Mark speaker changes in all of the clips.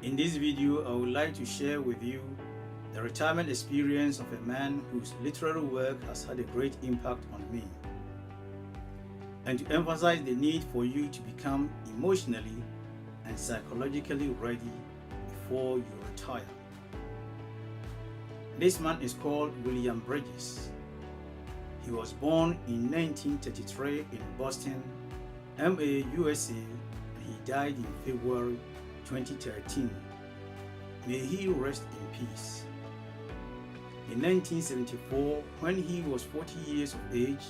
Speaker 1: In this video, I would like to share with you the retirement experience of a man whose literary work has had a great impact on me, and to emphasize the need for you to become emotionally and psychologically ready before you retire. This man is called William Bridges. He was born in 1933 in Boston, MA, USA, and he died in February 2013. May he rest in peace. In 1974, when he was 40 years of age,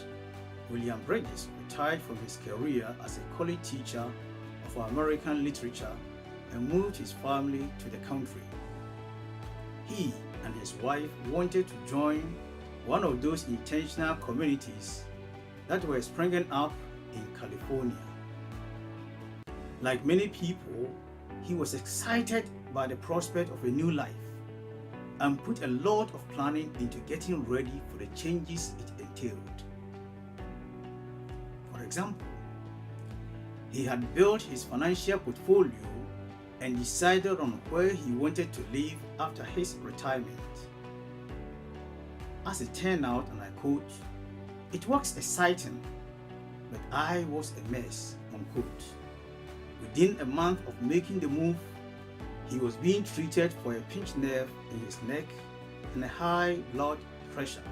Speaker 1: William Bridges retired from his career as a college teacher of American literature and moved his family to the country. He and his wife wanted to join one of those intentional communities that were springing up in California. Like many people, he was excited by the prospect of a new life and put a lot of planning into getting ready for the changes it entailed. For example, he had built his financial portfolio and decided on where he wanted to live after his retirement. As it turned out, and I quote, "It was exciting, but I was a mess," unquote. Within a month of making the move, he was being treated for a pinched nerve in his neck and a high blood pressure.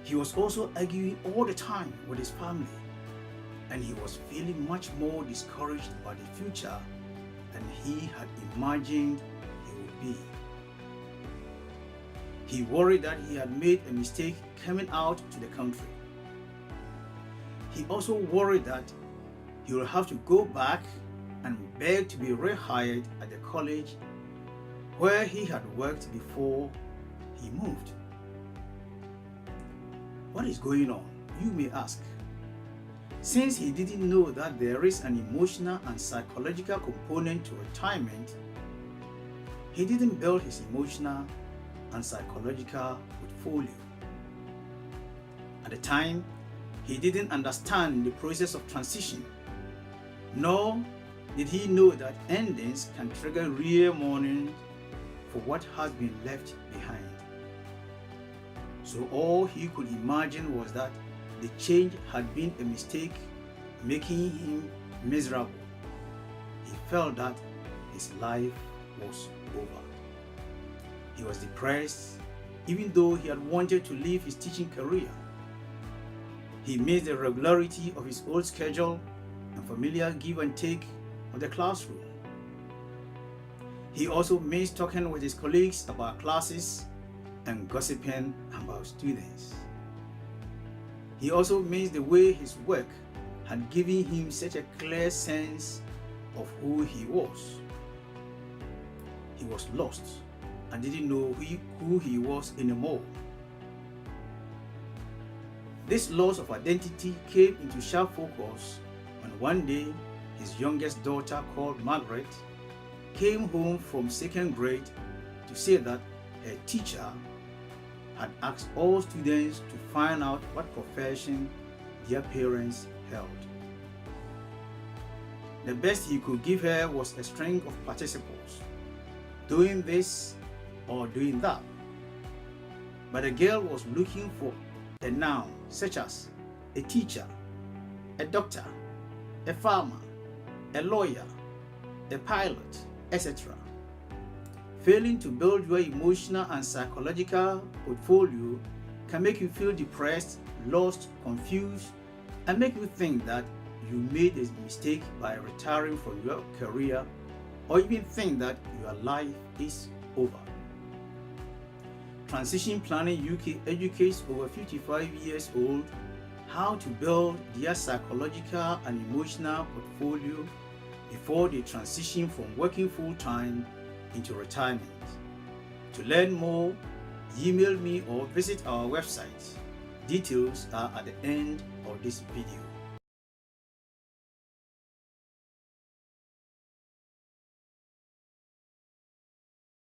Speaker 1: He was also arguing all the time with his family, and he was feeling much more discouraged about the future than he had imagined he would be. He worried that he had made a mistake coming out to the country. He also worried that he would have to go back and beg to be rehired at the college where he had worked before he moved. What is going on, you may ask? Since he didn't know that there is an emotional and psychological component to retirement, he didn't build his emotional and psychological portfolio. At the time, he didn't understand the process of transition, nor did he know that endings can trigger real mourning for what has been left behind. So all he could imagine was that the change had been a mistake, making him miserable. He felt that his life was over. He was depressed, even though he had wanted to leave his teaching career. He missed the regularity of his old schedule and familiar give and take of the classroom. He also missed talking with his colleagues about classes and gossiping about students. He also missed the way his work had given him such a clear sense of who he was. He was lost and didn't know who he was anymore. This loss of identity came into sharp focus when one day his youngest daughter, called Margaret, came home from second grade to say that her teacher had asked all students to find out what profession their parents held. The best he could give her was a string of participles, doing this or doing that. But the girl was looking for a noun such as a teacher, a doctor, a farmer, a lawyer, a pilot, etc. Failing to build your emotional and psychological portfolio can make you feel depressed, lost, confused, and make you think that you made a mistake by retiring from your career, or even think that your life is over. Transition Planning UK educates over 55 years old how to build their psychological and emotional portfolio before they transition from working full-time into retirement. To learn more, email me or visit our website. Details are at the end of this video.